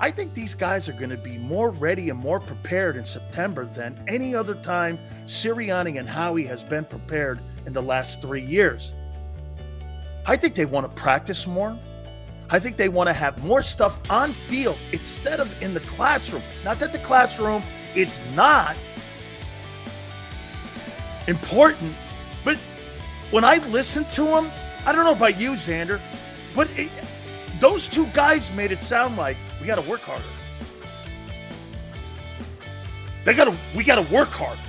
I think these guys are going to be more ready and more prepared in September than any other time Sirianni and Howie has been prepared in the last 3 years. I think they want to practice more. I think they want to have more stuff on field instead of in the classroom. Not that the classroom is not important, but when I listen to them, I don't know about you, Xander, but those two guys made it sound like we got to work harder. We got to work harder.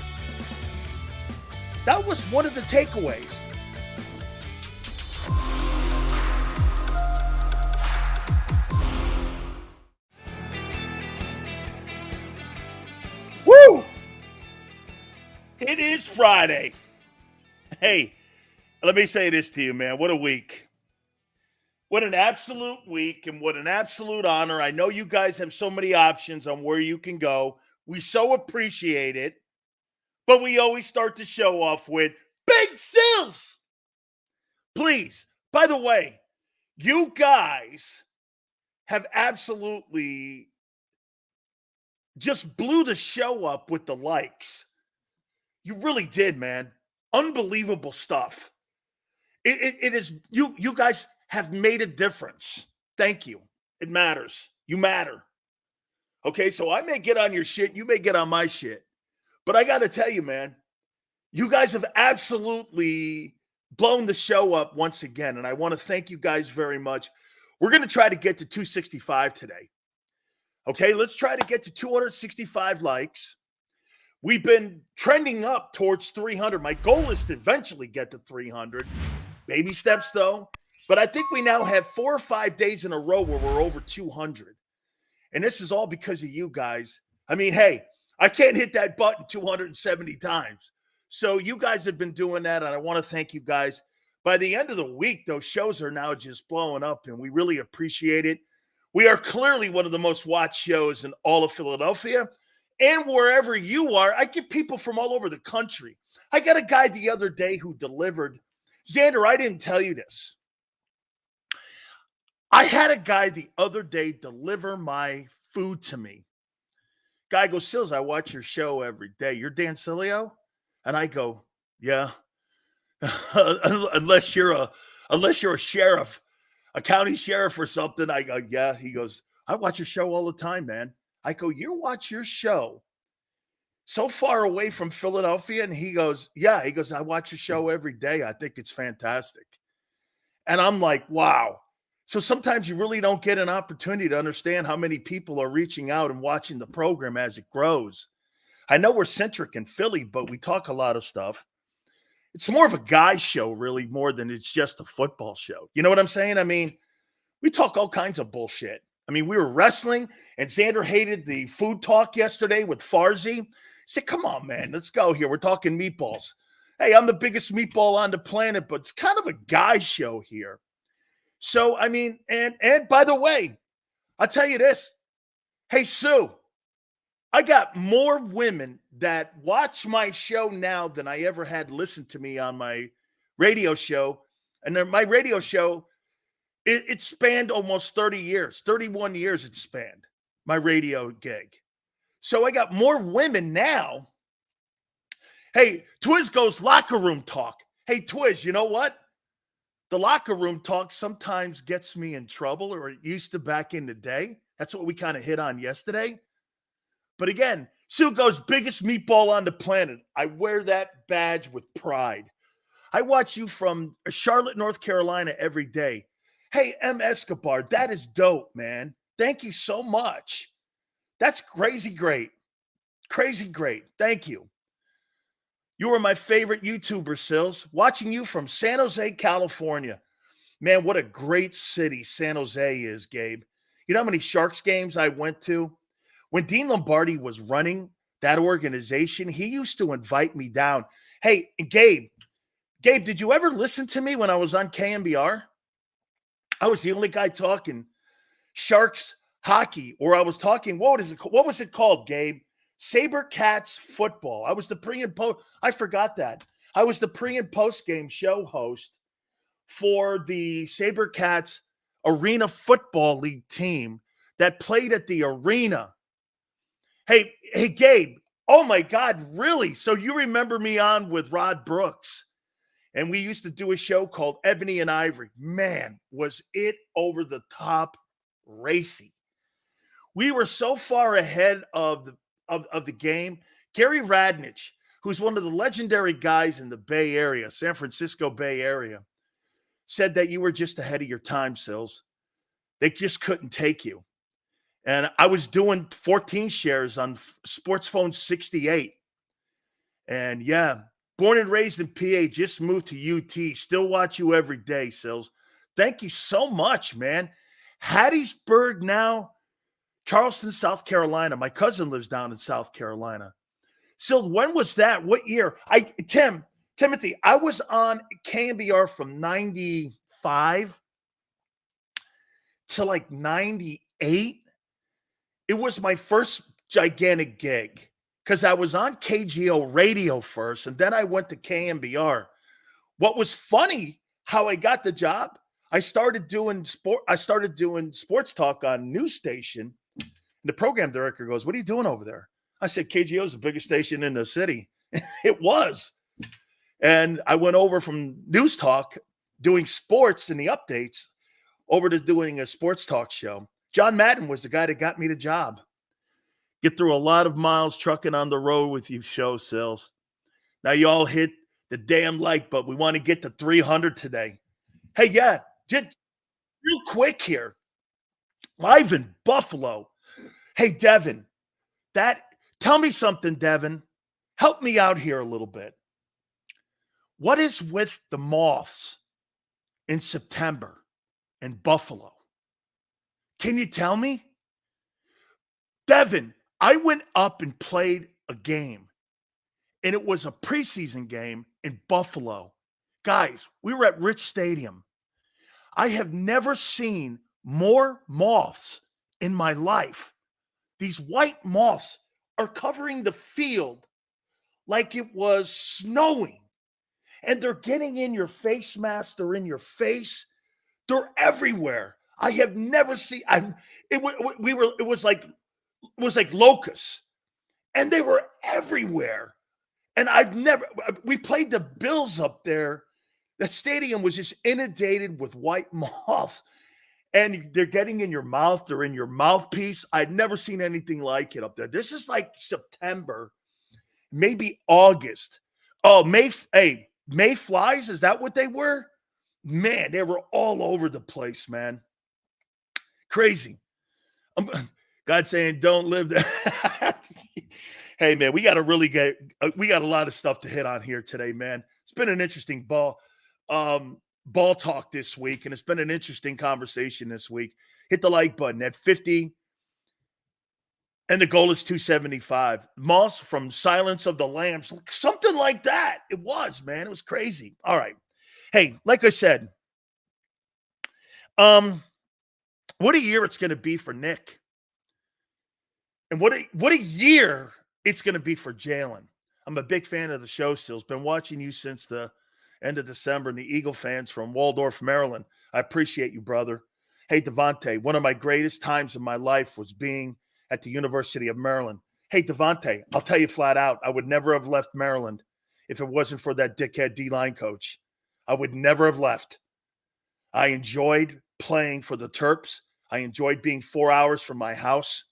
That was one of the takeaways. Woo! It is Friday. Hey, let me say this to you, man. What a week. What an absolute week and what an absolute honor. I know you guys have so many options on where you can go. We so appreciate it. But we always start the show off with Big Sills. Please, by the way, you guys have absolutely just blew the show up with the likes. You really did, man. Unbelievable stuff. It is, you guys have made a difference. Thank you. It matters. You matter. Okay, so I may get on your shit. You may get on my shit. But I got to tell you, man, you guys have absolutely blown the show up once again. And I want to thank you guys very much. We're going to try to get to 265 today. Okay, let's try to get to 265 likes. We've been trending up towards 300. My goal is to eventually get to 300. Baby steps, though. But I think we now have 4 or 5 days in a row where we're over 200. And this is all because of you guys. I mean, hey, I can't hit that button 270 times. So you guys have been doing that, and I want to thank you guys. By the end of the week, those shows are now just blowing up, and we really appreciate it. We are clearly one of the most watched shows in all of Philadelphia. And wherever you are, I get people from all over the country. I got a guy the other day who delivered. Xander, I didn't tell you this. I had a guy the other day deliver my food to me. Guy goes, Sills, I watch your show every day. You're Dan Sileo? And I go, yeah. unless you're a sheriff, a county sheriff or something. I go, yeah. He goes, I watch your show all the time, man. I go, you watch your show so far away from Philadelphia? And he goes, yeah. He goes, I watch your show every day. I think it's fantastic. And I'm like, wow. So sometimes you really don't get an opportunity to understand how many people are reaching out and watching the program as it grows. I know we're centric in Philly, but we talk a lot of stuff. It's more of a guy show, really, more than it's just a football show. You know what I'm saying? I mean, we talk all kinds of bullshit. I mean, we were wrestling, and Xander hated the food talk yesterday with Farzi. He said, come on, man, let's go here. We're talking meatballs. Hey, I'm the biggest meatball on the planet, but it's kind of a guy show here. So, I mean, and by the way, I'll tell you this. Hey, Sue, I got more women that watch my show now than I ever had listen to me on my radio show. And then my radio show, it spanned almost 30 years, 31 years it spanned, my radio gig. So I got more women now. Hey, Twiz goes locker room talk. Hey, Twiz, you know what? The locker room talk sometimes gets me in trouble, or it used to back in the day. That's what we kind of hit on yesterday. But again, Sue goes, biggest meatball on the planet. I wear that badge with pride. I watch you from Charlotte, North Carolina every day. Hey, M. Escobar, that is dope, man. Thank you so much. That's crazy great. Crazy great. Thank you. You are my favorite YouTuber, Sills. Watching you from San Jose, California. Man, what a great city San Jose is, Gabe. You know how many Sharks games I went to? When Dean Lombardi was running that organization, he used to invite me down. Hey, Gabe, did you ever listen to me when I was on KMBR? I was the only guy talking Sharks hockey, or I was talking, what was it called, Gabe? SaberCats football. I was the pre and post. I forgot that. I was the pre and post game show host for the SaberCats Arena Football League team that played at the arena. Hey, Gabe. Oh my God, really? So you remember me on with Rod Brooks? And we used to do a show called Ebony and Ivory. Man, was it over the top racy. We were so far ahead of the game. Gary Radnich, who's one of the legendary guys in the Bay Area, San Francisco Bay Area, said that you were just ahead of your time, Sills. They just couldn't take you. And I was doing 14 shares on Sports Phone 68. And yeah, born and raised in PA, just moved to UT. Still watch you every day, Sills. Thank you so much, man. Hattiesburg now, Charleston, South Carolina. My cousin lives down in South Carolina. Sills, when was that? What year? Timothy, I was on KMBR from 95 to like 98. It was my first gigantic gig because I was on KGO radio first, and then I went to KMBR. What was funny, how I got the job, I started doing sports talk on news station, and the program director goes, "What are you doing over there?" I said, "KGO is the biggest station in the city." It was. And I went over from news talk, doing sports and the updates, over to doing a sports talk show. John Madden was the guy that got me the job. Get through a lot of miles trucking on the road with you show, Sills. Now you all hit the damn like, but we want to get to 300 today. Hey, yeah, just real quick here. Live in Buffalo. Hey, Devin, tell me something, Devin. Help me out here a little bit. What is with the moths in September in Buffalo? Can you tell me? Devin, I went up and played a game, and it was a preseason game in Buffalo. Guys, we were at Rich Stadium. I have never seen more moths in my life. These white moths are covering the field like it was snowing, and they're getting in your face mask. They're in your face. They're everywhere. I have never seen. It was like locusts, and they were everywhere. And we played the Bills up there. The stadium was just inundated with white moths, and they're getting in your mouth. They're in your mouthpiece. I'd never seen anything like it up there. This is like September, maybe August. Oh, May flies. Is that what they were? Man, they were all over the place, man. Crazy. God saying, don't live there. Hey, man, we got a lot of stuff to hit on here today, man. It's been an interesting ball talk this week, and it's been an interesting conversation this week. Hit the like button at 50, and the goal is 275. Moss from Silence of the Lambs, something like that. It was, man. It was crazy. All right. Hey, like I said, what a year it's going to be for Nick. And what a year it's going to be for Jalen. I'm a big fan of the show, Sills. Been watching you since the end of December, and the Eagle fans from Waldorf, Maryland. I appreciate you, brother. Hey, Devontae, one of my greatest times in my life was being at the University of Maryland. Hey, Devontae, I'll tell you flat out, I would never have left Maryland if it wasn't for that dickhead D-line coach. I would never have left. I enjoyed playing for the Terps. I enjoyed being 4 hours from my house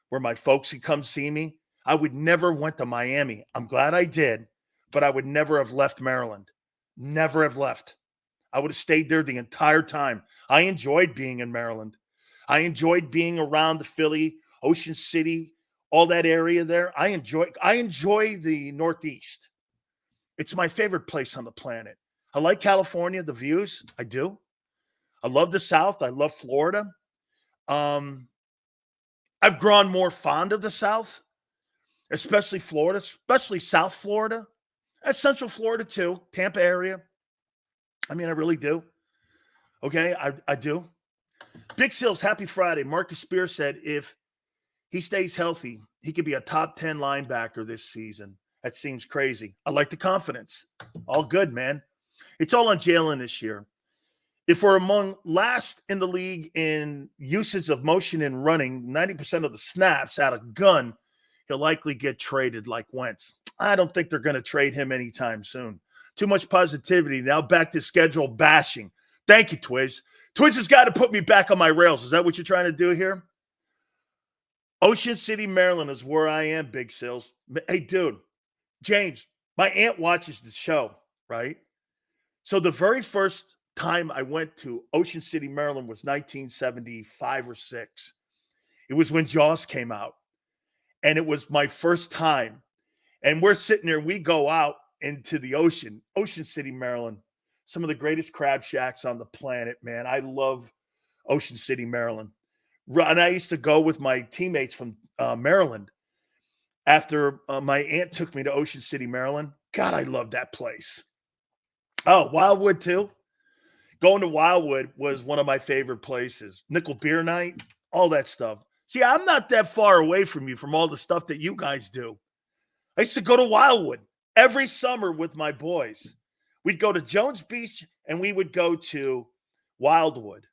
where my folks could come see me. I would never went to Miami. I'm glad I did, but I would never have left Maryland. Never have left. I would have stayed there the entire time. I enjoyed being in Maryland. I enjoyed being around the Philly, Ocean City, all that area there. I enjoy the Northeast. It's my favorite place on the planet. I like California, the views. I do. I love the South. I love Florida. I've grown more fond of the South, especially Florida, especially South Florida. That's Central Florida too, Tampa area. I mean, I really do. Okay, I do. Big Sills, happy Friday. Marcus Spears said if he stays healthy, he could be a top 10 linebacker this season. That seems crazy. I like the confidence. All good, man. It's all on Jalen this year. If we're among last in the league in usage of motion and running, 90% of the snaps out of gun, he'll likely get traded like Wentz. I don't think they're going to trade him anytime soon. Too much positivity. Now back to schedule bashing. Thank you, Twiz. Twiz has got to put me back on my rails. Is that what you're trying to do here? Ocean City, Maryland is where I am, Big Sills. Hey, dude, James, my aunt watches the show, right? So the very first time I went to Ocean City, Maryland was 1975 or 6. It was when Jaws came out. And it was my first time. And we're sitting there, we go out into the ocean, Ocean City, Maryland. Some of the greatest crab shacks on the planet, man. I love Ocean City, Maryland. And I used to go with my teammates from Maryland after my aunt took me to Ocean City, Maryland. God, I love that place. Oh, Wildwood too. Going to Wildwood was one of my favorite places. Nickel beer night, all that stuff. See, I'm not that far away from you from all the stuff that you guys do. I used to go to Wildwood every summer with my boys. We'd go to Jones Beach and we would go to Wildwood.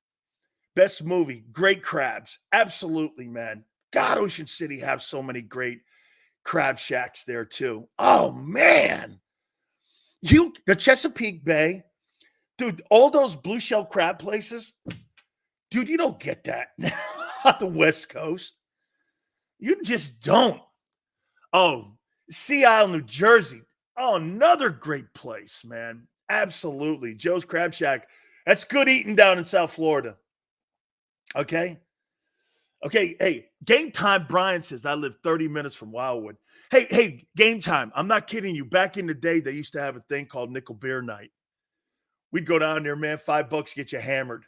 Best movie, great crabs. Absolutely, man. God, Ocean City have so many great crab shacks there too. Oh, man. The Chesapeake Bay, dude, all those blue shell crab places, dude, you don't get that on the West Coast. You just don't. Oh, Sea Isle, New Jersey. Oh, another great place, man. Absolutely. Joe's Crab Shack. That's good eating down in South Florida. Okay. Hey, Game Time, Brian says, I live 30 minutes from Wildwood. Hey, Game Time. I'm not kidding you. Back in the day, they used to have a thing called Nickel Beer Night. We'd go down there, man, $5, get you hammered.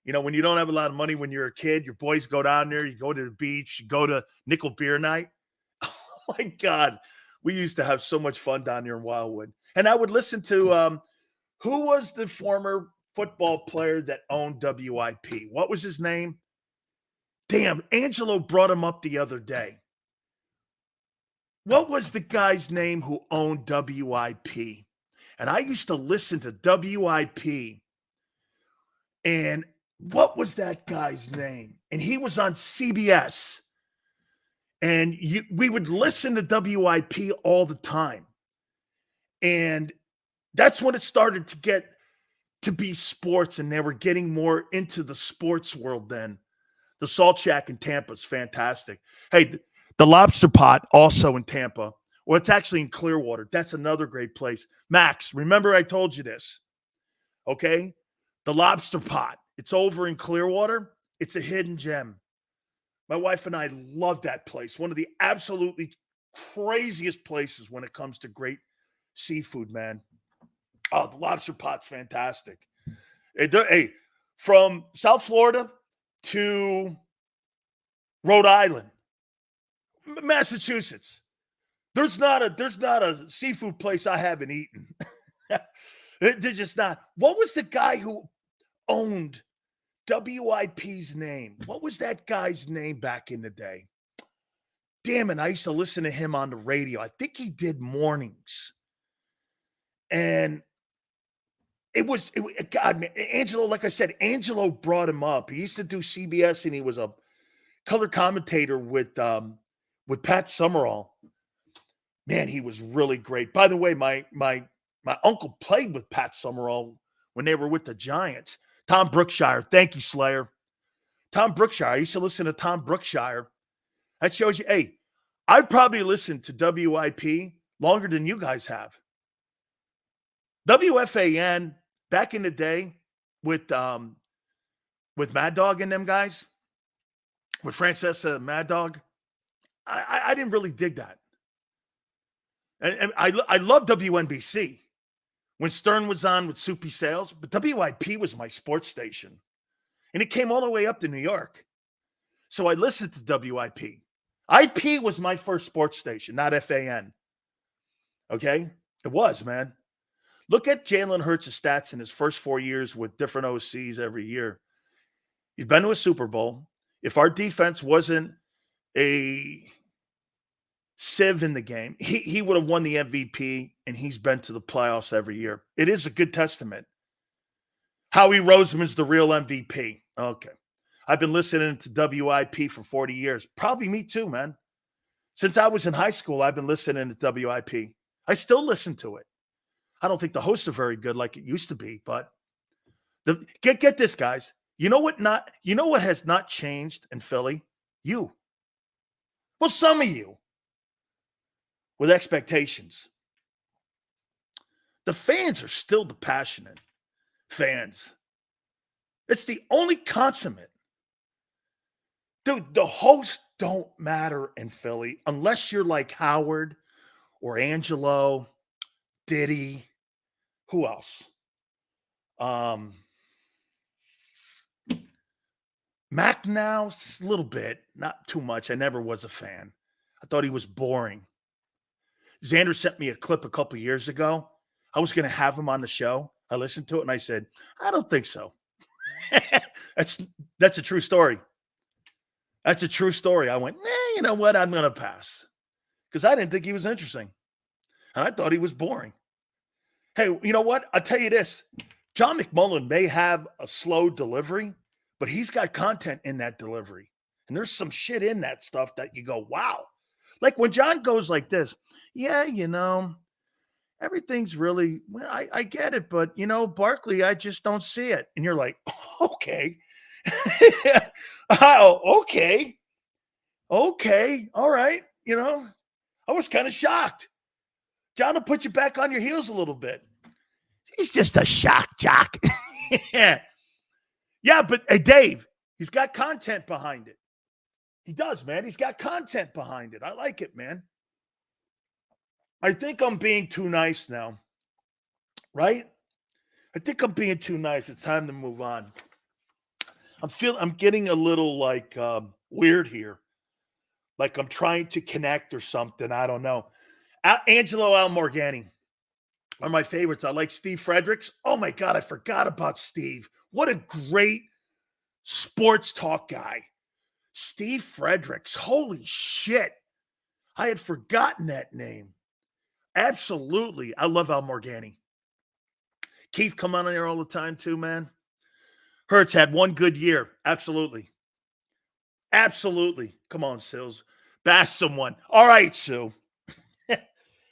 You know, when you don't have a lot of money when you're a kid, your boys go down there, you go to the beach, you go to Nickel Beer Night. Oh, my God. We used to have so much fun down there in Wildwood. And I would listen to who was the former football player that owned WIP? What was his name? Damn, Angelo brought him up the other day. What was the guy's name who owned WIP? And I used to listen to WIP. And what was that guy's name? And he was on CBS. And we would listen to WIP all the time. And that's when it started to get to be sports, and they were getting more into the sports world then. The Salt Shack in Tampa is fantastic. Hey, the Lobster Pot also in Tampa. Well, it's actually in Clearwater. That's another great place. Max, remember I told you this, okay? The Lobster Pot. It's over in Clearwater. It's a hidden gem. My wife and I love that place. One of the absolutely craziest places when it comes to great seafood, man. Oh, the Lobster Pot's fantastic. Hey, from South Florida to Rhode Island, Massachusetts, there's not a seafood place I haven't eaten. They're just not. What was the guy who owned WIP's name? What was that guy's name back in the day? Damn it, I used to listen to him on the radio. I think he did mornings. And God, man, Angelo, like I said, Angelo brought him up. He used to do CBS, and he was a color commentator with Pat Summerall. Man, he was really great. By the way, my uncle played with Pat Summerall when they were with the Giants. Tom Brookshire. Thank you, Slayer. Tom Brookshire. I used to listen to Tom Brookshire. That shows you, hey, I've probably listened to WIP longer than you guys have. WFAN back in the day with Mad Dog and them guys, with Francesa and Mad Dog, I didn't really dig that. And I love WNBC when Stern was on with Soupy Sales, but WIP was my sports station. And it came all the way up to New York. So I listened to WIP. IP was my first sports station, not FAN. Okay? It was, man. Look at Jalen Hurts' stats in his first 4 years with different OCs every year. He's been to a Super Bowl. If our defense wasn't a sieve in the game, he would have won the MVP, and he's been to the playoffs every year. It is a good testament. Howie Roseman's the real MVP. Okay. I've been listening to WIP for 40 years. Probably me too, man. Since I was in high school, I've been listening to WIP. I still listen to it. I don't think the hosts are very good like it used to be, but get this, guys. You know what has not changed in Philly? You. Well, some of you with expectations. The fans are still the passionate fans. It's the only consummate. Dude, the hosts don't matter in Philly unless you're like Howard or Angelo, Diddy. Who else? Mac now, a little bit, not too much. I never was a fan. I thought he was boring. Xander sent me a clip a couple years ago. I was going to have him on the show. I listened to it and I said, I don't think so. That's a true story. That's a true story. I went, you know what? I'm going to pass because I didn't think he was interesting. And I thought he was boring. Hey, you know what? I'll tell you this. John McMullen may have a slow delivery, but he's got content in that delivery. And there's some shit in that stuff that you go, wow. Like when John goes like this, yeah, everything's really, well, I get it, but, Barkley, I just don't see it. And you're like, okay. Oh, okay. Okay. All right. I was kind of shocked. John will put you back on your heels a little bit. He's just a shock jock. Yeah, but hey, Dave, he's got content behind it. He does, man. He's got content behind it. I like it, man. I think I'm being too nice now, right? I think I'm being too nice. It's time to move on. I'm getting a little like weird here. Like I'm trying to connect or something. I don't know. Angelo Almorgani are my favorites. I like Steve Fredericks. Oh my God, I forgot about Steve. What a great sports talk guy. Steve Fredericks. Holy shit. I had forgotten that name. Absolutely. I love Almorgani. Keith come on here all the time too, man. Hurts had one good year. Absolutely. Absolutely. Come on, Sills. Bash someone. All right, Sue.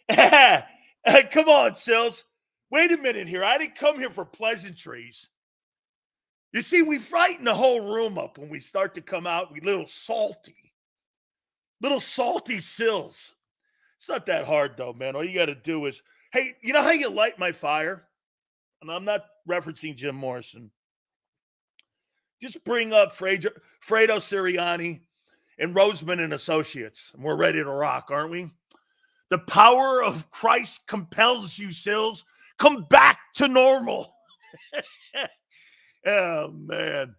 Come on, Sills. Wait a minute here. I didn't come here for pleasantries. You see, we frighten the whole room up when we start to come out. We little salty Sills. It's not that hard, though, man. All you got to do is, hey, you know how you light my fire? And I'm not referencing Jim Morrison. Just bring up Fredo Sirianni and Roseman and Associates. And we're ready to rock, aren't we? The power of Christ compels you, Sills. Come back to normal. Oh, man.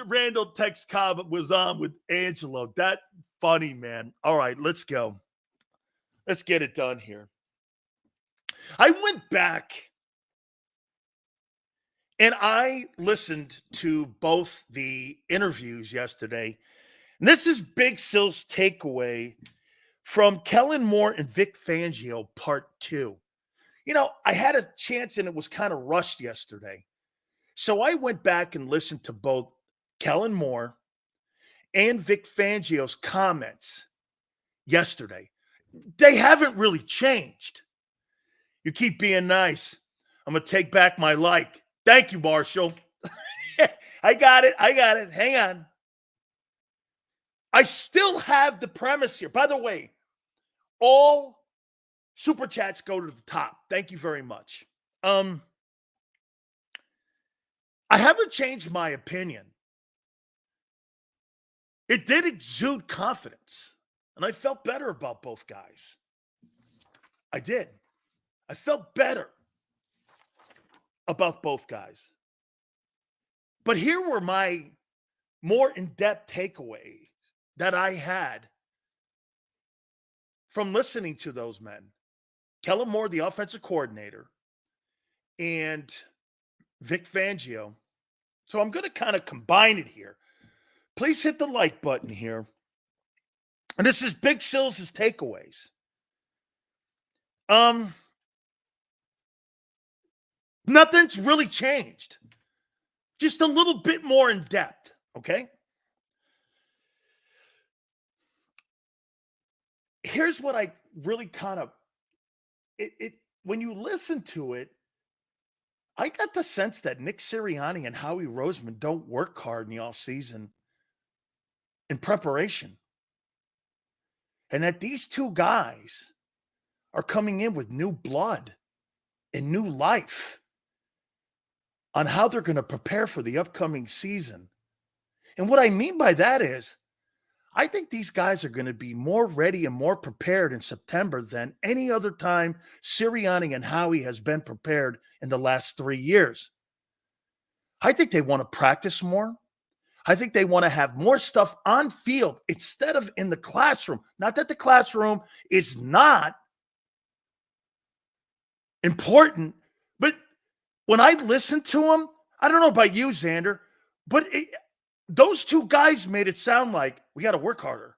Randall Tex Cobb was on with Angelo. That funny, man. All right, let's go. Let's get it done here. I went back and I listened to both the interviews yesterday. And this is Big Sil's takeaway from Kellen Moore and Vic Fangio, part 2. I had a chance and it was kind of rushed yesterday. So I went back and listened to both Kellen Moore and Vic Fangio's comments yesterday. They haven't really changed. You keep being nice. I'm going to take back my like. Thank you, Marshall. I got it. Hang on. I still have the premise here. By the way, all super chats go to the top. Thank you very much. I haven't changed my opinion. It did exude confidence, and I felt better about both guys. I did. I felt better about both guys. But here were my more in-depth takeaways that I had from listening to those men. Kellen Moore, the offensive coordinator, and Vic Fangio. So I'm going to kind of combine it here. Please hit the like button here. And this is Big Sills' takeaways. Nothing's really changed. Just a little bit more in depth, okay? Here's what I really kind of when you listen to it, I got the sense that Nick Sirianni and Howie Roseman don't work hard in the offseason in preparation. And that these two guys are coming in with new blood and new life on how they're going to prepare for the upcoming season. And what I mean by that is, I think these guys are going to be more ready and more prepared in September than any other time Sirianni and Howie has been prepared in the last 3 years. I think they want to practice more. I think they want to have more stuff on field instead of in the classroom. Not that the classroom is not important, but when I listen to them, I don't know about you, Xander, but those two guys made it sound like we got to work harder.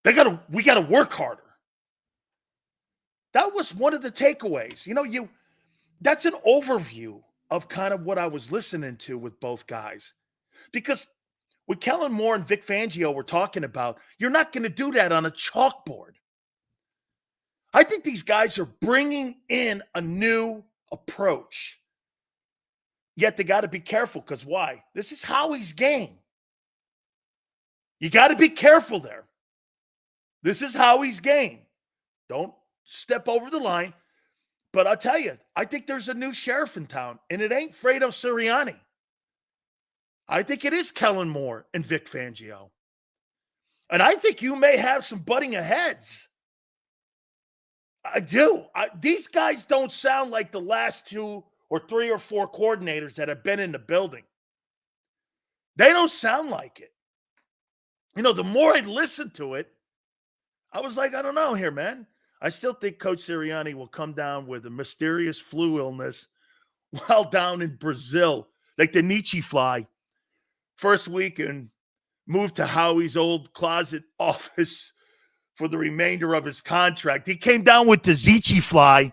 We got to work harder. That was one of the takeaways. That's an overview of kind of what I was listening to with both guys. Because what Kellen Moore and Vic Fangio were talking about, you're not going to do that on a chalkboard. I think these guys are bringing in a new approach. Yet they got to be careful, because why? This is Howie's game. You got to be careful there. This is Howie's game. Don't step over the line. But I'll tell you, I think there's a new sheriff in town, and it ain't Fredo Sirianni. I think it is Kellen Moore and Vic Fangio. And I think you may have some butting of heads. I do. These guys don't sound like the last 2 or 3 or 4 coordinators that have been in the building. They don't sound like it. The more I listened to it, I was like, I don't know here, man. I still think Coach Sirianni will come down with a mysterious flu illness while down in Brazil, like the Nietzsche fly, first week, and move to Howie's old closet office for the remainder of his contract. He came down with the Nietzsche fly,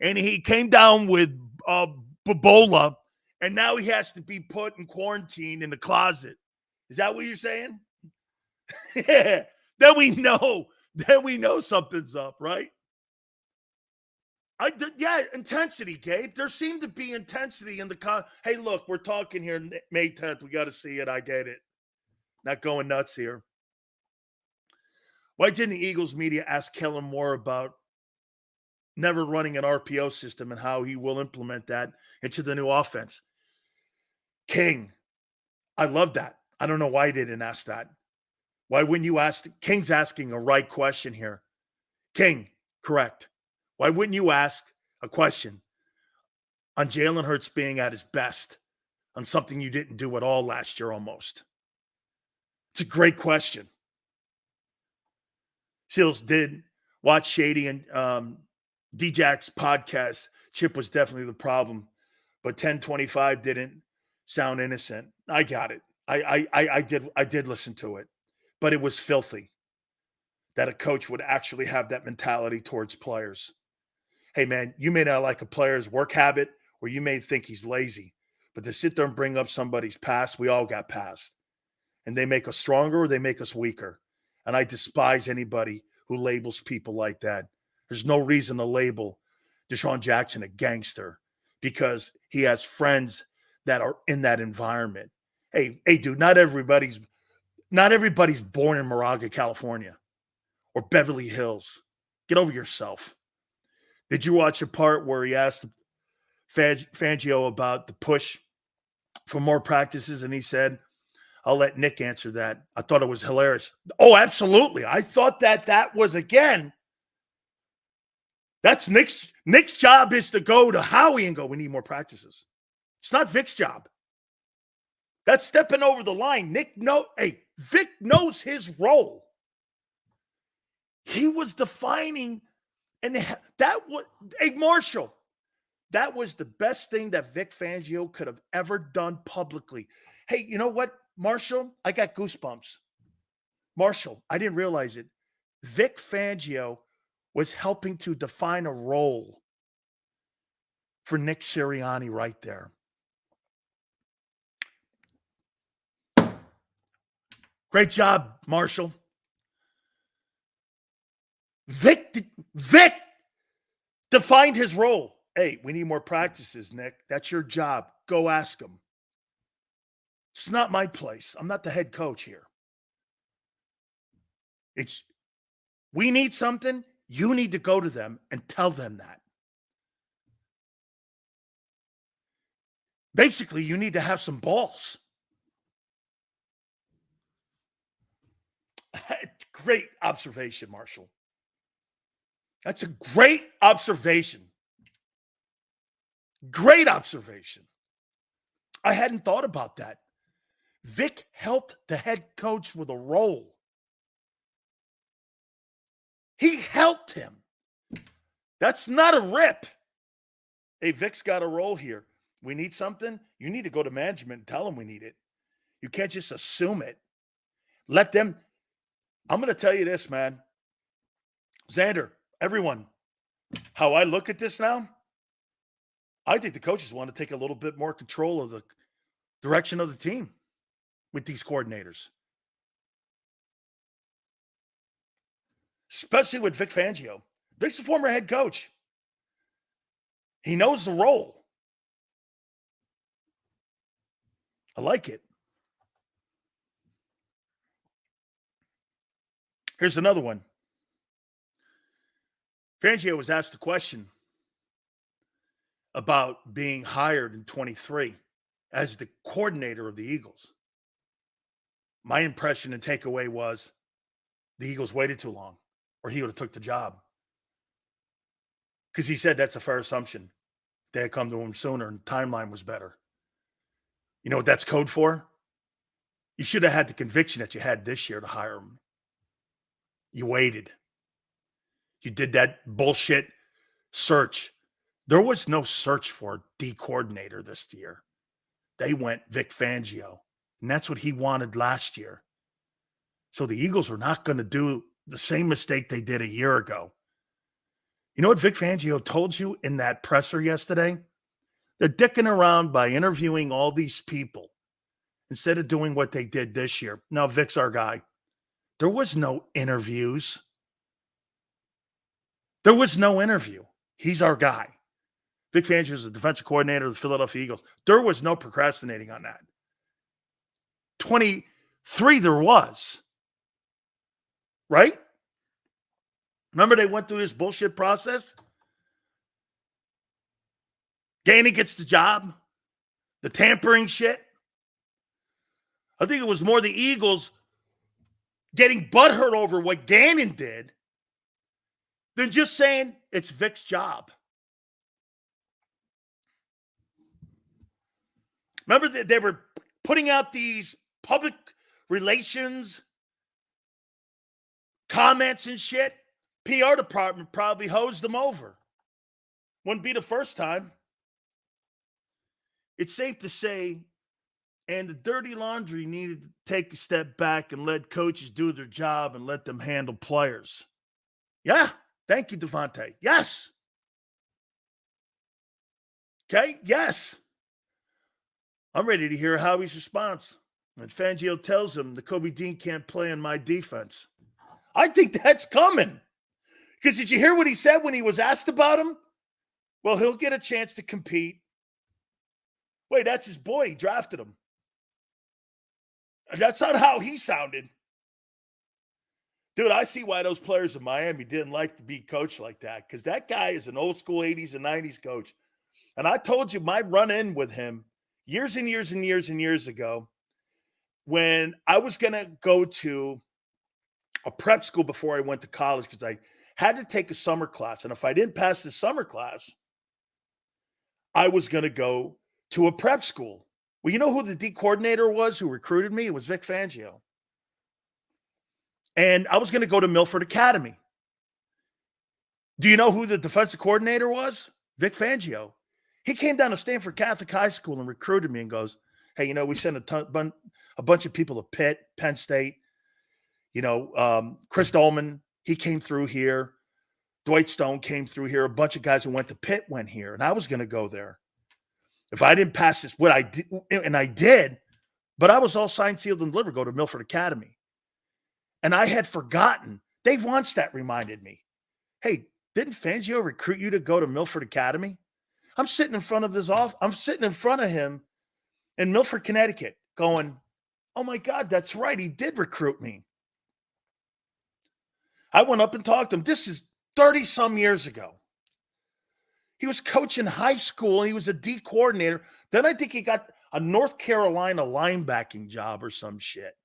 and he came down with Ebola, and now he has to be put in quarantine in the closet. Is that what you're saying? Yeah. Then we know something's up, right? Intensity, Gabe. There seemed to be intensity in the hey, look, we're talking here May 10th. We got to see it. I get it. Not going nuts here. Why didn't the Eagles media ask Kellen Moore about never running an RPO system and how he will implement that into the new offense? King, I love that. I don't know why he didn't ask that. Why wouldn't you ask? King's asking a right question here. King, correct. Why wouldn't you ask a question on Jalen Hurts being at his best on something you didn't do at all last year almost? It's a great question. Seals did watch Shady and D-Jack's podcast. Chip was definitely the problem, but 1025 didn't sound innocent. I got it. I did listen to it, but it was filthy that a coach would actually have that mentality towards players. Hey, man, you may not like a player's work habit, or you may think he's lazy, but to sit there and bring up somebody's past, we all got past. And they make us stronger or they make us weaker. And I despise anybody who labels people like that. There's no reason to label Deshaun Jackson a gangster because he has friends that are in that environment. Hey, dude, not everybody's born in Moraga, California, or Beverly Hills. Get over yourself. Did you watch a part where he asked Fangio about the push for more practices, and he said, I'll let Nick answer that. I thought it was hilarious. Oh, absolutely. I thought that was, again, that's Nick's job is to go to Howie and go, we need more practices. It's not Vic's job. That's stepping over the line. Vic knows his role. He was defining, and Marshall, that was the best thing that Vic Fangio could have ever done publicly. Hey, you know what, Marshall? I got goosebumps. Marshall, I didn't realize it. Vic Fangio was helping to define a role for Nick Sirianni right there. Great job, Marshall. Vic defined his role. Hey, we need more practices, Nick. That's your job. Go ask him. It's not my place. I'm not the head coach here. We need something. You need to go to them and tell them that. Basically, you need to have some balls. Great observation, Marshall. That's a great observation. Great observation. I hadn't thought about that. Vic helped the head coach with a role. He helped him. That's not a rip. Hey, Vic's got a role here. We need something. You need to go to management and tell them we need it. You can't just assume it. Let them. I'm going to tell you this, man. Xander, everyone, how I look at this now, I think the coaches want to take a little bit more control of the direction of the team with these coordinators. Especially with Vic Fangio. Vic's a former head coach. He knows the role. I like it. Here's another one. Fangio was asked a question about being hired in 23 as the coordinator of the Eagles. My impression and takeaway was the Eagles waited too long, or he would have took the job. Because he said that's a fair assumption. They had come to him sooner and the timeline was better. You know what that's code for? You should have had the conviction that you had this year to hire him. You waited. You did that bullshit search. There was no search for a D coordinator this year. They went Vic Fangio, and that's what he wanted last year. So the Eagles were not going to do the same mistake they did a year ago. You know what Vic Fangio told you in that presser yesterday? They're dicking around by interviewing all these people instead of doing what they did this year. Now, Vic's our guy. There was no interviews. There was no interview. He's our guy. Vic Fangio is the defensive coordinator of the Philadelphia Eagles. There was no procrastinating on that. 23 there was. Right? Remember they went through this bullshit process? Gannon gets the job. The tampering shit. I think it was more the Eagles getting butthurt over what Gannon did than just saying it's Vic's job. Remember that they were putting out these public relations comments and shit? PR department probably hosed them over. Wouldn't be the first time. It's safe to say, and the dirty laundry needed to take a step back and let coaches do their job and let them handle players. Yeah. Thank you, Devontae. Yes. Okay. Yes. I'm ready to hear Howie's response. When Fangio tells him the Kobe Dean can't play in my defense. I think that's coming. Because did you hear what he said when he was asked about him? Well, he'll get a chance to compete. Wait, that's his boy. He drafted him. That's not how he sounded. Dude, I see why those players in Miami didn't like to be coached like that, because that guy is an old school 80s and 90s coach. And I told you my run-in with him years and years and years and years ago when I was going to go to a prep school before I went to college because I had to take a summer class. And if I didn't pass the summer class, I was going to go to a prep school. Well, you know who the D coordinator was who recruited me? It was Vic Fangio. And I was going to go to Milford Academy. Do you know who the defensive coordinator was? Vic Fangio. He came down to Stanford Catholic High School and recruited me and goes, hey, you know, we sent a bunch of people to Pitt, Penn State. You know, Chris Dolman, he came through here. Dwight Stone came through here. A bunch of guys who went to Pitt went here, and I was going to go there. If I didn't pass this, what I did, and I did, but I was all signed, sealed, and delivered, go to Milford Academy. And I had forgotten. Dave Wannstedt reminded me, hey, didn't Fangio recruit you to go to Milford Academy? I'm sitting in front of his office. I'm sitting in front of him in Milford, Connecticut, going, oh my God, that's right. He did recruit me. I went up and talked to him. This is 30-some years ago. He was coaching high school, and he was a D coordinator. Then I think he got a North Carolina linebacking job or some shit.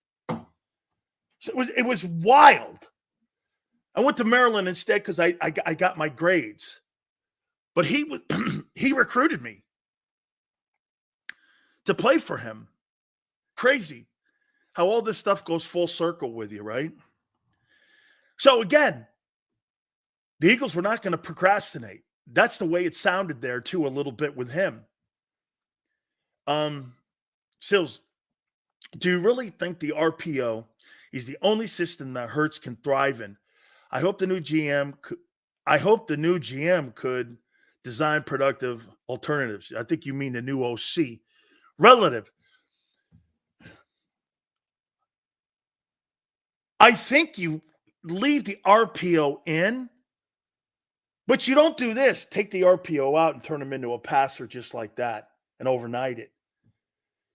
So it was wild. I went to Maryland instead because I got my grades. But he recruited me to play for him. Crazy how all this stuff goes full circle with you, right? So again, the Eagles were not going to procrastinate. That's the way it sounded there too, a little bit with him. Sills, do you really think the RPO is the only system that Hurts can thrive in? I hope the new GM could design productive alternatives. I think you mean the new OC. Relative. I think you leave the RPO in, but you don't do this. Take the RPO out and turn him into a passer just like that and overnight it.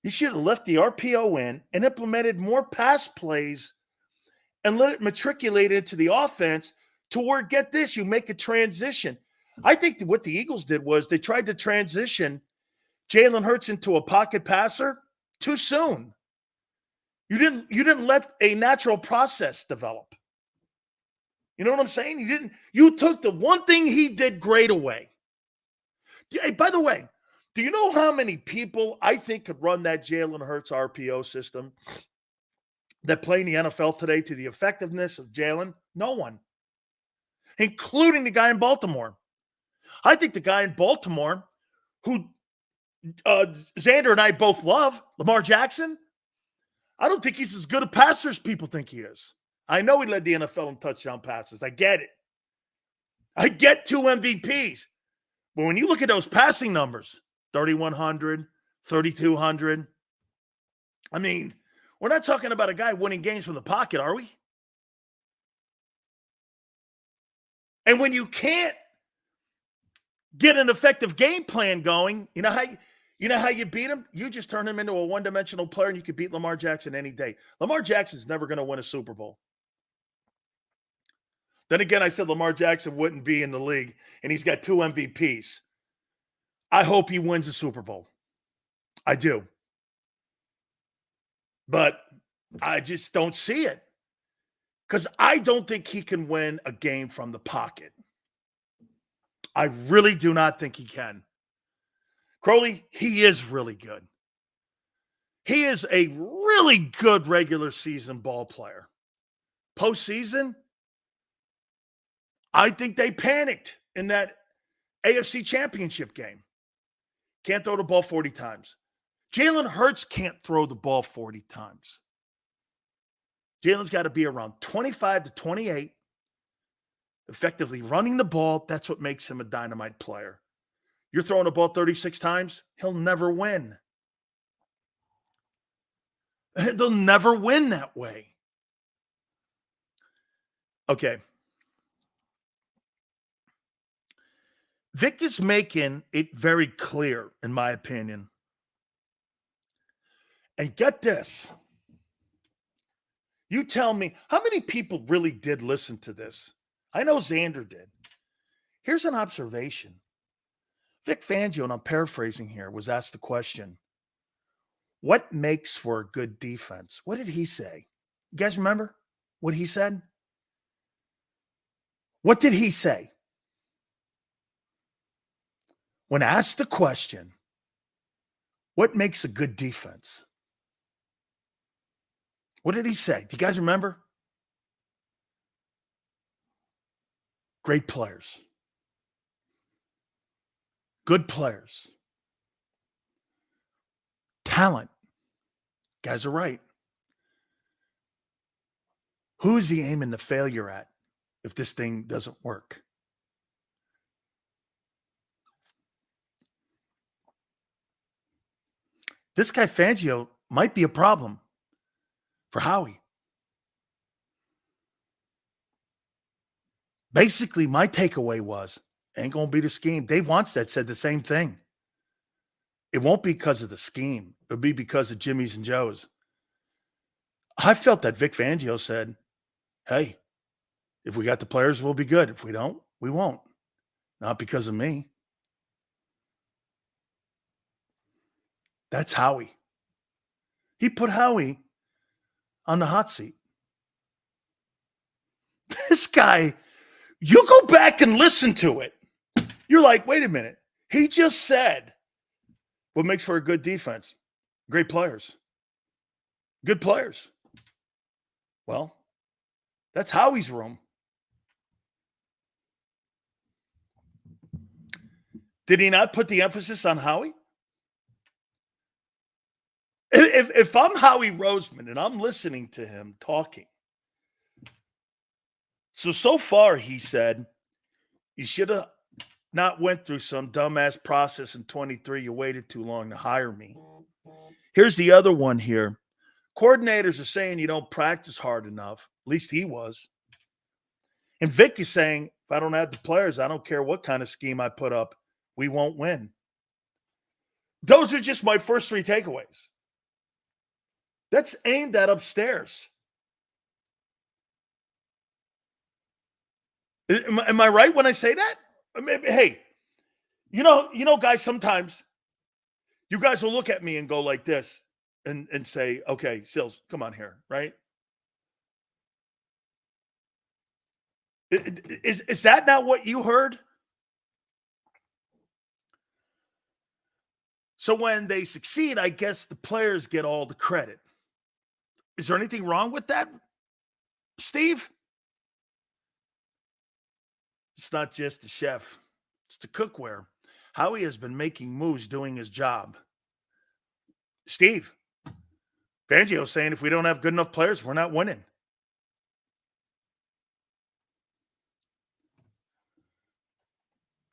You should have left the RPO in and implemented more pass plays and let it matriculate into the offense to where, get this, you make a transition. I think what the Eagles did was they tried to transition Jalen Hurts into a pocket passer too soon. You didn't let a natural process develop. You know what I'm saying? You took the one thing he did great away. Hey, by the way, do you know how many people I think could run that Jalen Hurts RPO system that play in the NFL today to the effectiveness of Jalen? No one, including the guy in Baltimore. I think the guy in Baltimore, who Xander and I both love, Lamar Jackson, I don't think he's as good a passer as people think he is. I know he led the NFL in touchdown passes. I get it. I get 2 MVPs. But when you look at those passing numbers, 3,100, 3,200, I mean, we're not talking about a guy winning games from the pocket, are we? And when you can't get an effective game plan going, you know how you beat him? You just turn him into a one-dimensional player, and you could beat Lamar Jackson any day. Lamar Jackson's never going to win a Super Bowl. Then again, I said Lamar Jackson wouldn't be in the league, and he's got 2 MVPs. I hope he wins a Super Bowl. I do. But I just don't see it. Because I don't think he can win a game from the pocket. I really do not think he can. Crowley, he is really good. He is a really good regular season ball player. Postseason, I think they panicked in that AFC Championship game. Can't throw the ball 40 times. Jalen Hurts can't throw the ball 40 times. Jalen's got to be around 25 to 28, effectively running the ball. That's what makes him a dynamite player. You're throwing the ball 36 times, he'll never win. They'll never win that way. Okay. Vic is making it very clear, in my opinion. And get this. You tell me, how many people really did listen to this? I know Xander did. Here's an observation. Vic Fangio, and I'm paraphrasing here, was asked the question, what makes for a good defense? What did he say? You guys remember what he said? What did he say? When asked the question, what makes a good defense? What did he say? Do you guys remember? Great players. Good players. Talent. Guys are right. Who is he aiming the failure at if this thing doesn't work? This guy Fangio might be a problem for Howie. Basically, my takeaway was, ain't going to be the scheme. Dave Wannstedt said the same thing. It won't be because of the scheme. It'll be because of Jimmy's and Joe's. I felt that Vic Fangio said, hey, if we got the players, we'll be good. If we don't, we won't. Not because of me. That's Howie. He put Howie on the hot seat. This guy, you go back and listen to it. You're like, wait a minute. He just said what makes for a good defense? Great players. Good players. Well, that's Howie's room. Did he not put the emphasis on Howie? If I'm Howie Roseman and I'm listening to him talking, so far he said, you should have not went through some dumbass process in 23. You waited too long to hire me. Here's the other one here. Coordinators are saying you don't practice hard enough. At least he was. And Vic is saying, if I don't have the players, I don't care what kind of scheme I put up. We won't win. Those are just my first three takeaways. That's aimed at upstairs. Am I right when I say that? I mean, hey, you know, guys, sometimes you guys will look at me and go like this and say, okay, Sills, come on here, right? Is that not what you heard? So when they succeed, I guess the players get all the credit. Is there anything wrong with that, Steve? It's not just the chef. It's the cookware. Howie has been making moves doing his job. Steve, Fangio's saying if we don't have good enough players, we're not winning.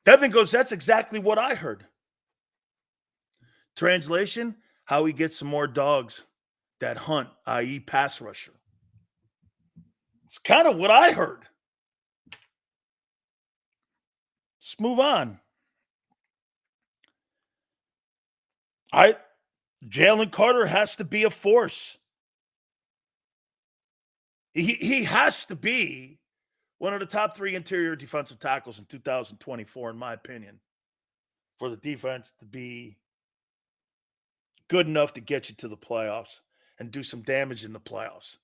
Devin goes, that's exactly what I heard. Translation, Howie gets some more dogs that hunt, i.e. pass rusher. It's kind of what I heard. Let's move on. Jalen Carter has to be a force. He has to be one of the top 3 interior defensive tackles in 2024, in my opinion, for the defense to be good enough to get you to the playoffs and do some damage in the playoffs.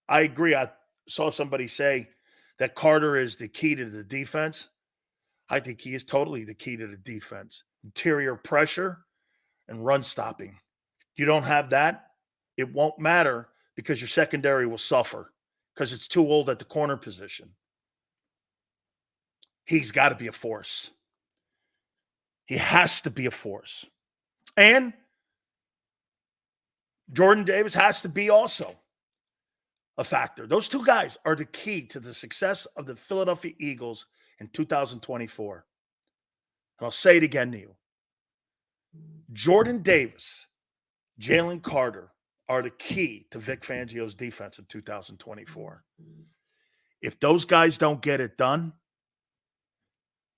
I agree. I saw somebody say that Carter is the key to the defense. I think he is totally the key to the defense. Interior pressure and run stopping. You don't have that, it won't matter because your secondary will suffer because it's too old at the corner position. He's got to be a force. He has to be a force. And Jordan Davis has to be also a factor. Those two guys are the key to the success of the Philadelphia Eagles in 2024. And I'll say it again to you. Jordan Davis, Jalen Carter are the key to Vic Fangio's defense in 2024. If those guys don't get it done,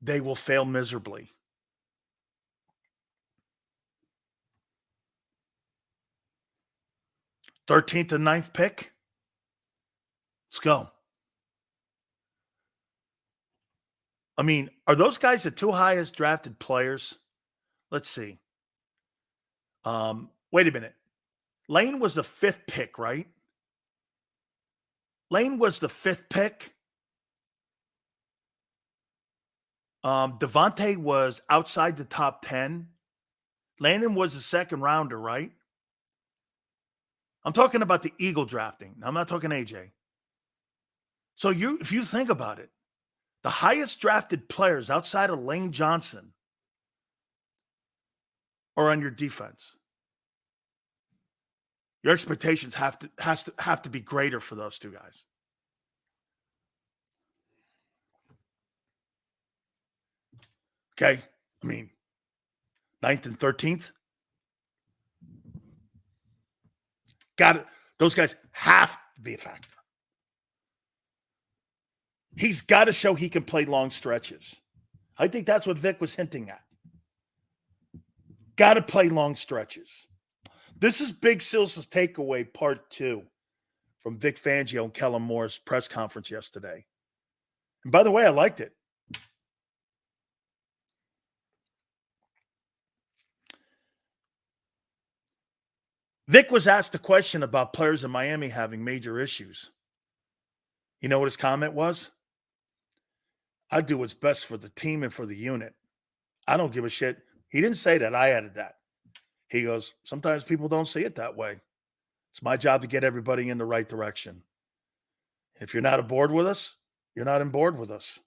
they will fail miserably. Thirteenth and 9th pick. Let's go. I mean, are those guys the 2 highest drafted players? Let's see. Wait a minute. Lane was the 5th pick, right? Lane was the 5th pick. Devontae was outside the top 10. Landon was the 2nd rounder, right? I'm talking about the Eagle drafting. I'm not talking AJ. So if you think about it, the highest drafted players outside of Lane Johnson are on your defense. Your expectations have to be greater for those two guys. Okay? I mean, 9th and 13th. Those guys have to be a factor. He's got to show he can play long stretches. I think that's what Vic was hinting at. Got to play long stretches. This is Big Sil's takeaway part 2 from Vic Fangio and Kellen Moore's press conference yesterday. And by the way, I liked it. Vic was asked a question about players in Miami having major issues. You know what his comment was? I do what's best for the team and for the unit. I don't give a shit. He didn't say that. I added that. He goes, sometimes people don't see it that way. It's my job to get everybody in the right direction. If you're not aboard with us, you're not on board with us.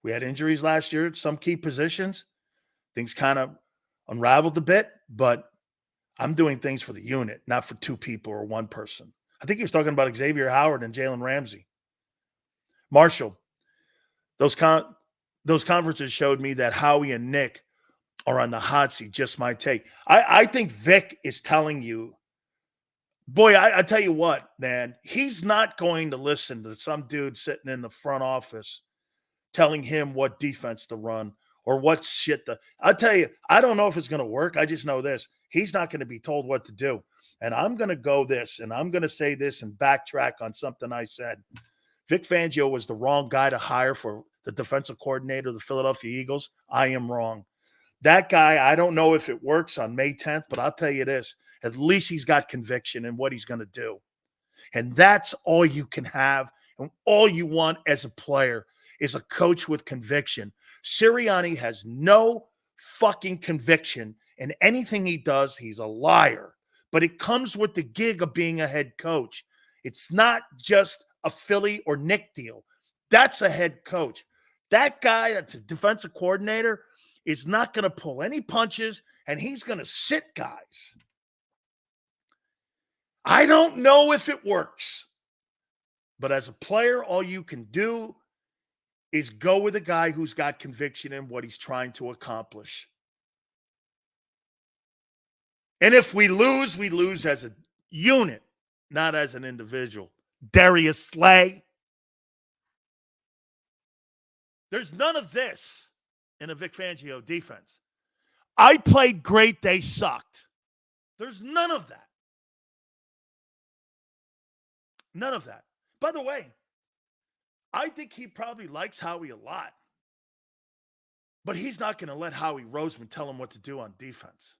We had injuries last year at some key positions. Things kind of unraveled a bit, but I'm doing things for the unit, not for 2 people or 1 person. I think he was talking about Xavier Howard and Jalen Ramsey. Marshall, those conferences showed me that Howie and Nick are on the hot seat, just my take. I think Vic is telling you, boy, I tell you what, man, he's not going to listen to some dude sitting in the front office telling him what defense to run or what shit to. I'll tell you, I don't know if it's going to work. I just know this. He's not going to be told what to do. And I'm going to go this, and I'm going to say this and backtrack on something I said. Vic Fangio was the wrong guy to hire for the defensive coordinator of the Philadelphia Eagles. I am wrong. That guy, I don't know if it works on May 10th, but I'll tell you this. At least he's got conviction in what he's going to do. And that's all you can have and all you want as a player is a coach with conviction. Sirianni has no fucking conviction in anything he does. He's a liar. But it comes with the gig of being a head coach. It's not just a Philly or Nick deal. That's a head coach. That guy that's a defensive coordinator is not going to pull any punches, and he's going to sit guys. I don't know if it works. But as a player, all you can do is go with a guy who's got conviction in what he's trying to accomplish. And if we lose as a unit, not as an individual. Darius Slay. There's none of this in a Vic Fangio defense. I played great, they sucked. There's none of that. None of that. By the way, I think he probably likes Howie a lot. But he's not going to let Howie Roseman tell him what to do on defense.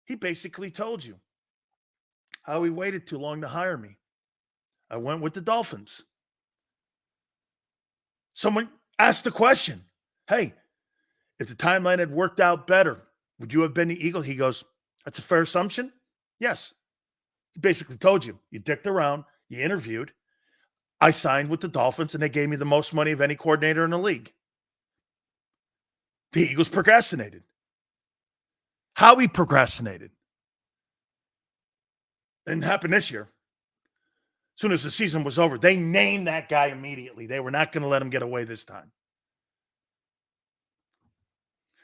He basically told you. Howie waited too long to hire me. I went with the Dolphins. Someone asked the question, hey, if the timeline had worked out better, would you have been the Eagle? He goes, that's a fair assumption? Yes. He basically told you. You dicked around. You interviewed. I signed with the Dolphins, and they gave me the most money of any coordinator in the league. The Eagles procrastinated. Howie procrastinated. Didn't happen this year. As soon as the season was over, they named that guy immediately. They were not going to let him get away this time.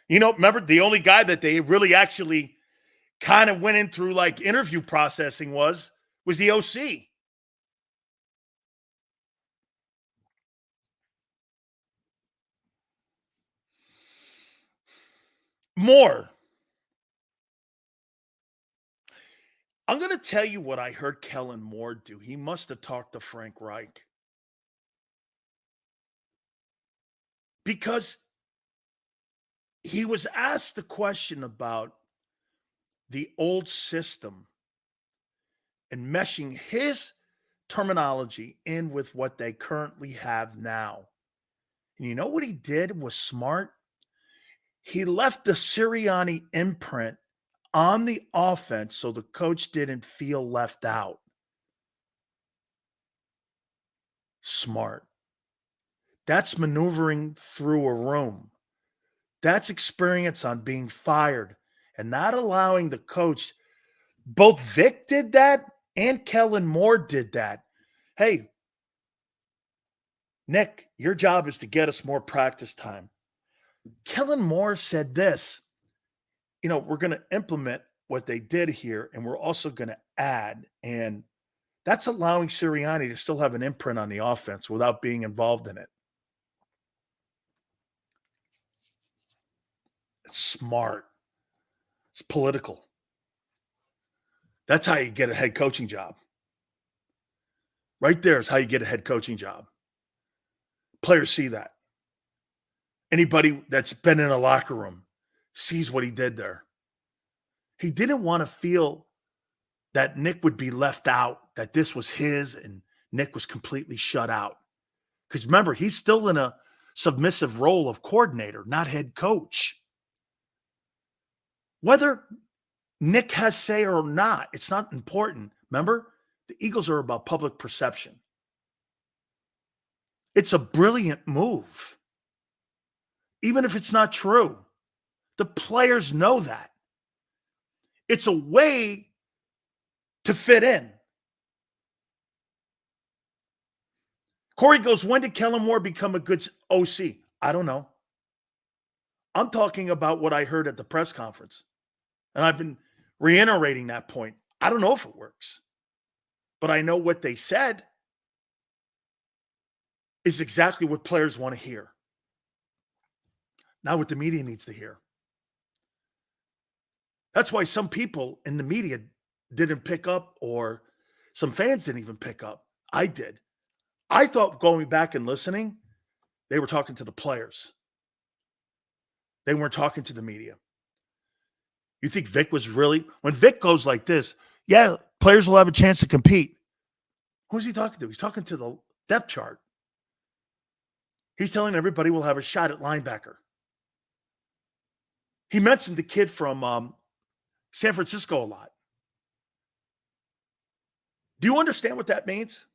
You know, remember, the only guy that they really actually kind of went in through like interview processing was the OC. More. I'm going to tell you what I heard Kellen Moore do. He must have talked to Frank Reich. Because he was asked the question about the old system and meshing his terminology in with what they currently have now. And you know what he did was smart? He left the Sirianni imprint on the offense so the coach didn't feel left out. Smart. That's maneuvering through a room. That's experience on being fired and not allowing the coach. Both Vic did that and Kellen Moore did that. Hey, Nick, your job is to get us more practice time. Kellen Moore said this, you know, we're going to implement what they did here, and we're also going to add, and that's allowing Sirianni to still have an imprint on the offense without being involved in it. It's smart. It's political. That's how you get a head coaching job. Right there is how you get a head coaching job. Players see that. Anybody that's been in a locker room sees what he did there. He didn't want to feel that Nick would be left out, that this was his and Nick was completely shut out. Because remember, he's still in a submissive role of coordinator, not head coach. Whether Nick has say or not, it's not important. Remember, the Eagles are about public perception. It's a brilliant move. Even if it's not true, the players know that. It's a way to fit in. Corey goes, when did Kellen Moore become a good OC? I don't know. I'm talking about what I heard at the press conference. And I've been reiterating that point. I don't know if it works. But I know what they said is exactly what players want to hear. Not what the media needs to hear. That's why some people in the media didn't pick up, or some fans didn't even pick up. I did. I thought, going back and listening, they were talking to the players. They weren't talking to the media. You think Vic was really, when Vic goes like this, yeah, players will have a chance to compete. Who's he talking to? He's talking to the depth chart. He's telling everybody we'll have a shot at linebacker. He mentioned the kid from San Francisco a lot. Do you understand what that means?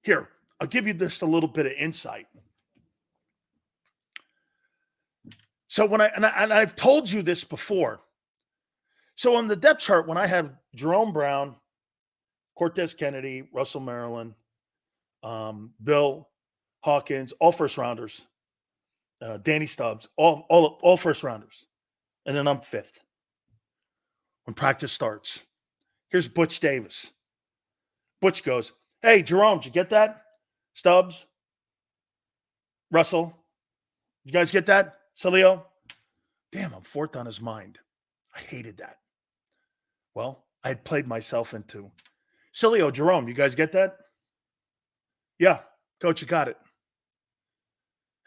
Here, I'll give you just a little bit of insight. So when I've told you this before. So on the depth chart, when I have Jerome Brown, Cortez Kennedy, Russell Maryland, Bill Hawkins, all first rounders, Danny Stubbs, all first rounders, and then I'm fifth when practice starts. Here's Butch Davis. Butch goes, "Hey, Jerome, did you get that? Stubbs, Russell, you guys get that? Sileo?" Damn, I'm fourth on his mind. I hated that. Well, I had played myself into Sileo, Jerome, you guys get that? Yeah, coach, you got it.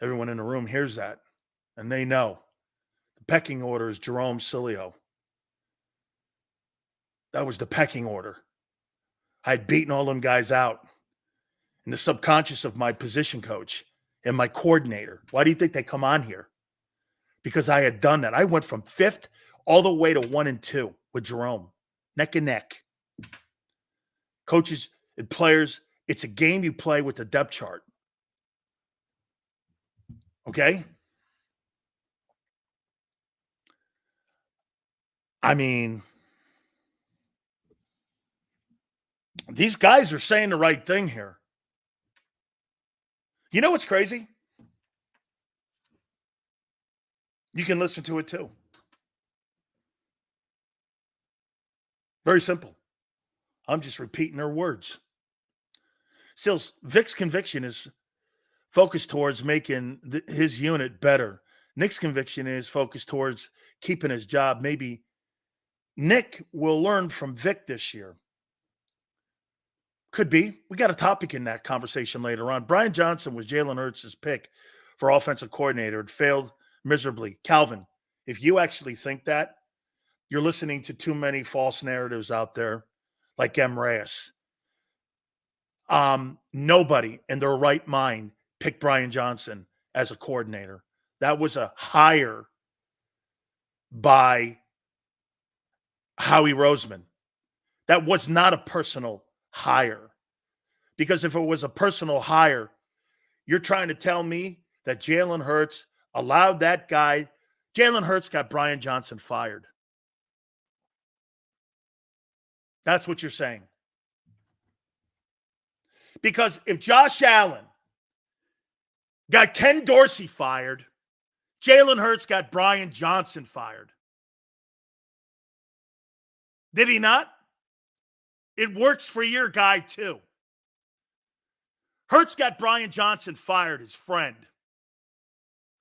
Everyone in the room hears that, and they know. The pecking order is Jerome, Sileo. That was the pecking order. I had beaten all them guys out in the subconscious of my position coach and my coordinator. Why do you think they come on here? Because I had done that. I went from fifth all the way to 1 and 2 with Jerome, neck and neck. Coaches and players, it's a game you play with the depth chart. Okay? I mean, these guys are saying the right thing here. You know what's crazy? You can listen to it too. Very simple. I'm just repeating their words. Sills, Vic's conviction is focused towards making his unit better. Nick's conviction is focused towards keeping his job. Maybe Nick will learn from Vic this year. Could be. We got a topic in that conversation later on. Brian Johnson was Jalen Hurts' pick for offensive coordinator. It failed miserably. Calvin, if you actually think that, you're listening to too many false narratives out there like M. Reyes. Nobody in their right mind picked Brian Johnson as a coordinator. That was a hire by Howie Roseman. That was not a personal hire. Because if it was a personal hire, you're trying to tell me that Jalen Hurts allowed that guy. Jalen Hurts got Brian Johnson fired. That's what you're saying. Because if Josh Allen got Ken Dorsey fired, Jalen Hurts got Brian Johnson fired. Did he not? It works for your guy, too. Hurts got Brian Johnson fired, his friend.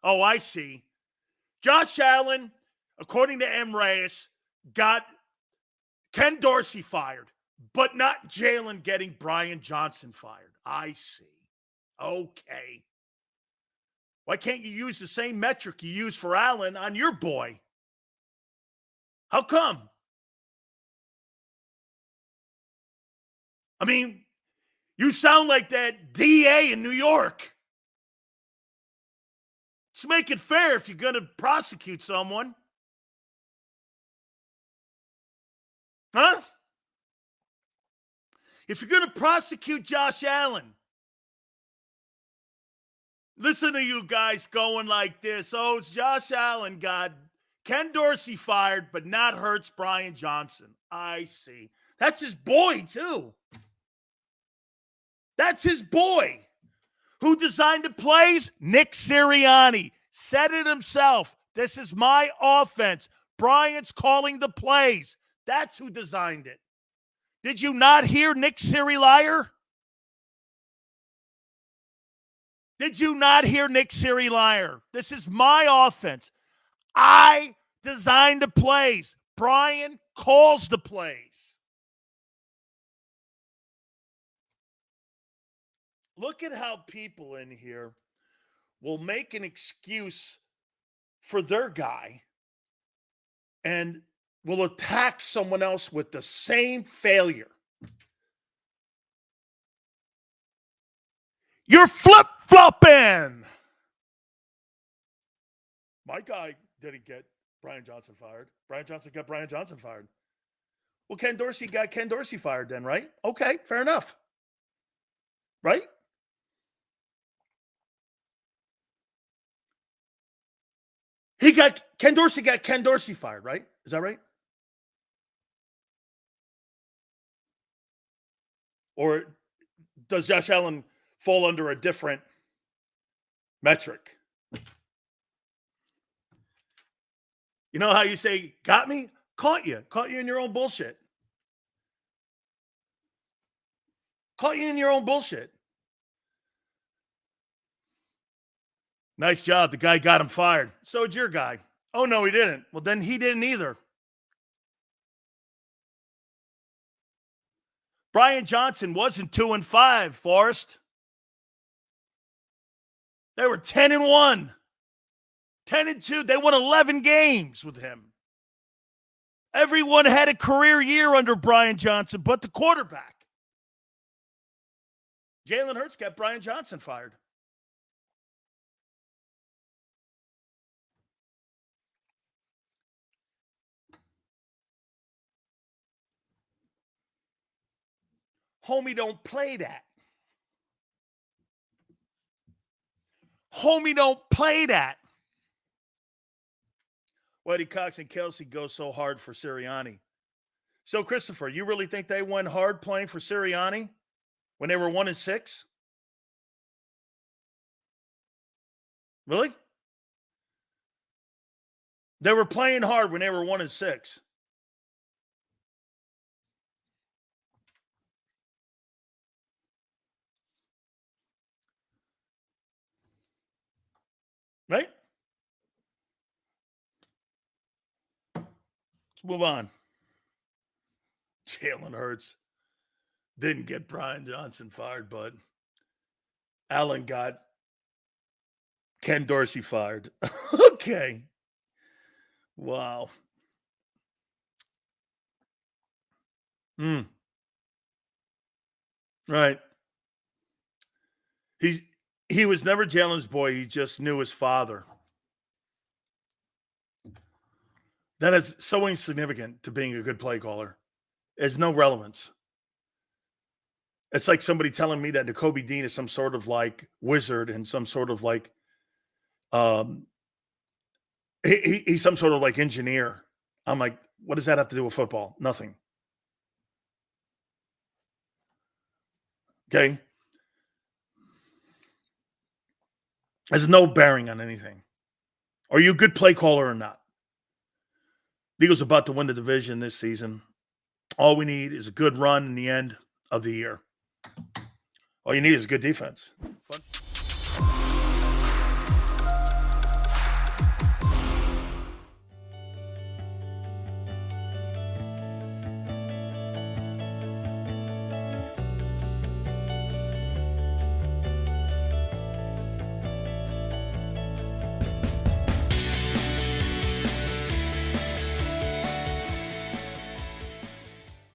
Oh, I see. Josh Allen, according to M. Reyes, got Ken Dorsey fired, but not Jalen getting Brian Johnson fired. I see. Okay. Why can't you use the same metric you use for Allen on your boy? How come? I mean, you sound like that DA in New York. Let's make it fair if you're going to prosecute someone. Huh? If you're going to prosecute Josh Allen, listen to you guys going like this. Oh, it's Josh Allen got Ken Dorsey fired, but not Hurts Brian Johnson. I see. That's his boy, too. That's his boy. Who designed the plays? Nick Sirianni. Said it himself. This is my offense. Brian's calling the plays. That's who designed it. Did you not hear Nick Sirianni? Did you not hear Nick Sirianni? This is my offense. I designed the plays. Brian calls the plays. Look at how people in here will make an excuse for their guy and will attack someone else with the same failure. You're flip-flopping. My guy didn't get Brian Johnson fired. Brian Johnson got Brian Johnson fired. Well, Ken Dorsey got Ken Dorsey fired then, right? Okay, fair enough. Right? Ken Dorsey got Ken Dorsey fired, right? Is that right? Or does Josh Allen fall under a different metric? You know how you say, got me? Caught you. Caught you in your own bullshit. Caught you in your own bullshit. Nice job. The guy got him fired. So did your guy. Oh, no, he didn't. Well, then he didn't either. Brian Johnson wasn't 2-5, Forrest. They were 10-1. 10-2. They won 11 games with him. Everyone had a career year under Brian Johnson, but the quarterback. Jalen Hurts got Brian Johnson fired. Homie, don't play that. Homie, don't play that. Eddie Cox and Kelsey go so hard for Sirianni. So, Christopher, you really think they went hard playing for Sirianni when they were 1-6? Really? They were playing hard when they were 1-6. Right? Let's move on. Jalen Hurts didn't get Brian Johnson fired, but Allen got Ken Dorsey fired. Okay. Wow. Right. He was never Jalen's boy. He just knew his father. That is so insignificant to being a good play caller. It's no relevance. It's like somebody telling me that Nakobe Dean is some sort of like wizard and some sort of like he's some sort of like engineer. I'm like, what does that have to do with football? Nothing. Okay. There's no bearing on anything. Are you a good play caller or not? The Eagles are about to win the division this season. All we need is a good run in the end of the year. All you need is good defense. Fun.